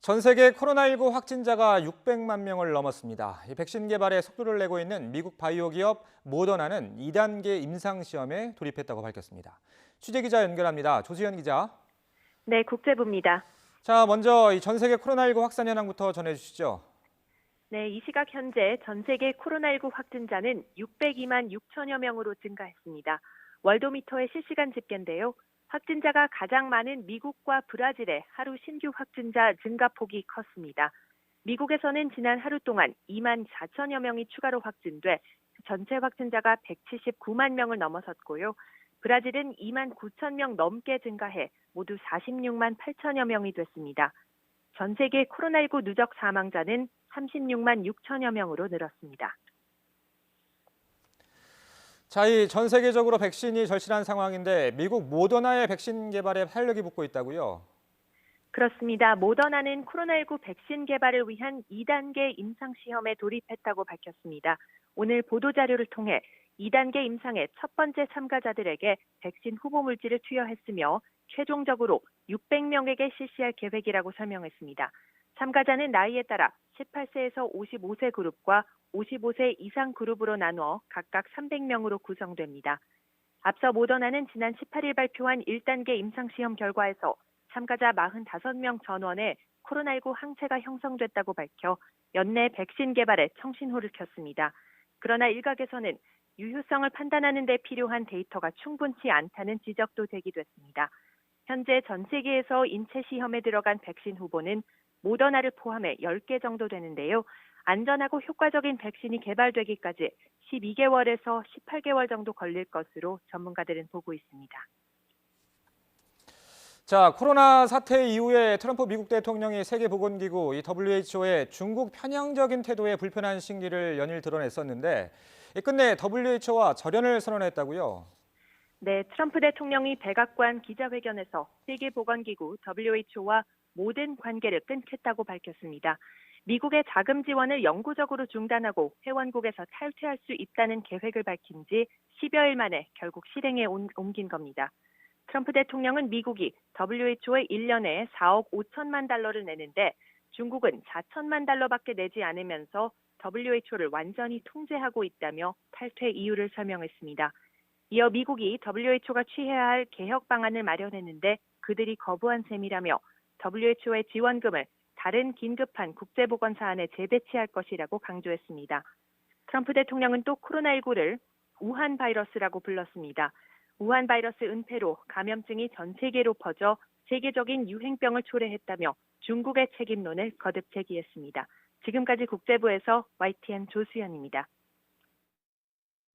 전 세계 코로나19 확진자가 600만 명을 넘었습니다. 이 백신 개발에 속도를 내고 있는 미국 바이오 기업 모더나는 2단계 임상시험에 돌입했다고 밝혔습니다. 취재기자 연결합니다. 조수연 기자. 네, 국제부입니다. 자, 먼저 이 전 세계 코로나19 확산 현황부터 전해주시죠. 네, 이 시각 현재 전 세계 코로나19 확진자는 602만 6천여 명으로 증가했습니다. 월도미터의 실시간 집계인데요. 확진자가 가장 많은 미국과 브라질의 하루 신규 확진자 증가폭이 컸습니다. 미국에서는 지난 하루 동안 2만 4천여 명이 추가로 확진돼 전체 확진자가 179만 명을 넘어섰고요. 브라질은 2만 9천 명 넘게 증가해 모두 46만 8천여 명이 됐습니다. 전 세계 코로나19 누적 사망자는 36만 6천여 명으로 늘었습니다. 자, 이 전 세계적으로 백신이 절실한 상황인데 미국 모더나의 백신 개발에 활력이 붙고 있다고요? 그렇습니다. 모더나는 코로나19 백신 개발을 위한 2단계 임상시험에 돌입했다고 밝혔습니다. 오늘 보도자료를 통해 2단계 임상의 첫 번째 참가자들에게 백신 후보 물질을 투여했으며 최종적으로 600명에게 실시할 계획이라고 설명했습니다. 참가자는 나이에 따라 18세에서 55세 그룹과 55세 이상 그룹으로 나누어 각각 300명으로 구성됩니다. 앞서 모더나는 지난 18일 발표한 1단계 임상시험 결과에서 참가자 45명 전원에 코로나19 항체가 형성됐다고 밝혀 연내 백신 개발에 청신호를 켰습니다. 그러나 일각에서는 유효성을 판단하는 데 필요한 데이터가 충분치 않다는 지적도 제기됐습니다. 현재 전 세계에서 인체 시험에 들어간 백신 후보는 모더나를 포함해 10개 정도 되는데요. 안전하고 효과적인 백신이 개발되기까지 12개월에서 18개월 정도 걸릴 것으로 전문가들은 보고 있습니다. 자, 코로나 사태 이후에 트럼프 미국 대통령이 세계보건기구 WHO의 중국 편향적인 태도에 불편한 심기를 연일 드러냈었는데 끝내 WHO와 절연을 선언했다고요? 네, 트럼프 대통령이 백악관 기자회견에서 세계보건기구 WHO와 모든 관계를 끊겠다고 밝혔습니다. 미국의 자금 지원을 영구적으로 중단하고 회원국에서 탈퇴할 수 있다는 계획을 밝힌 지 10여일 만에 결국 실행에 옮긴 겁니다. 트럼프 대통령은 미국이 WHO에 1년에 4억 5천만 달러를 내는데 중국은 4천만 달러밖에 내지 않으면서 WHO를 완전히 통제하고 있다며 탈퇴 이유를 설명했습니다. 이어 미국이 WHO가 취해야 할 개혁 방안을 마련했는데 그들이 거부한 셈이라며 WHO의 지원금을 다른 긴급한 국제보건 사안에 재배치할 것이라고 강조했습니다. 트럼프 대통령은 또 코로나19를 우한 바이러스라고 불렀습니다. 우한 바이러스 은폐로 감염증이 전 세계로 퍼져 세계적인 유행병을 초래했다며 중국의 책임론을 거듭 제기했습니다. 지금까지 국제부에서 YTN 조수연입니다.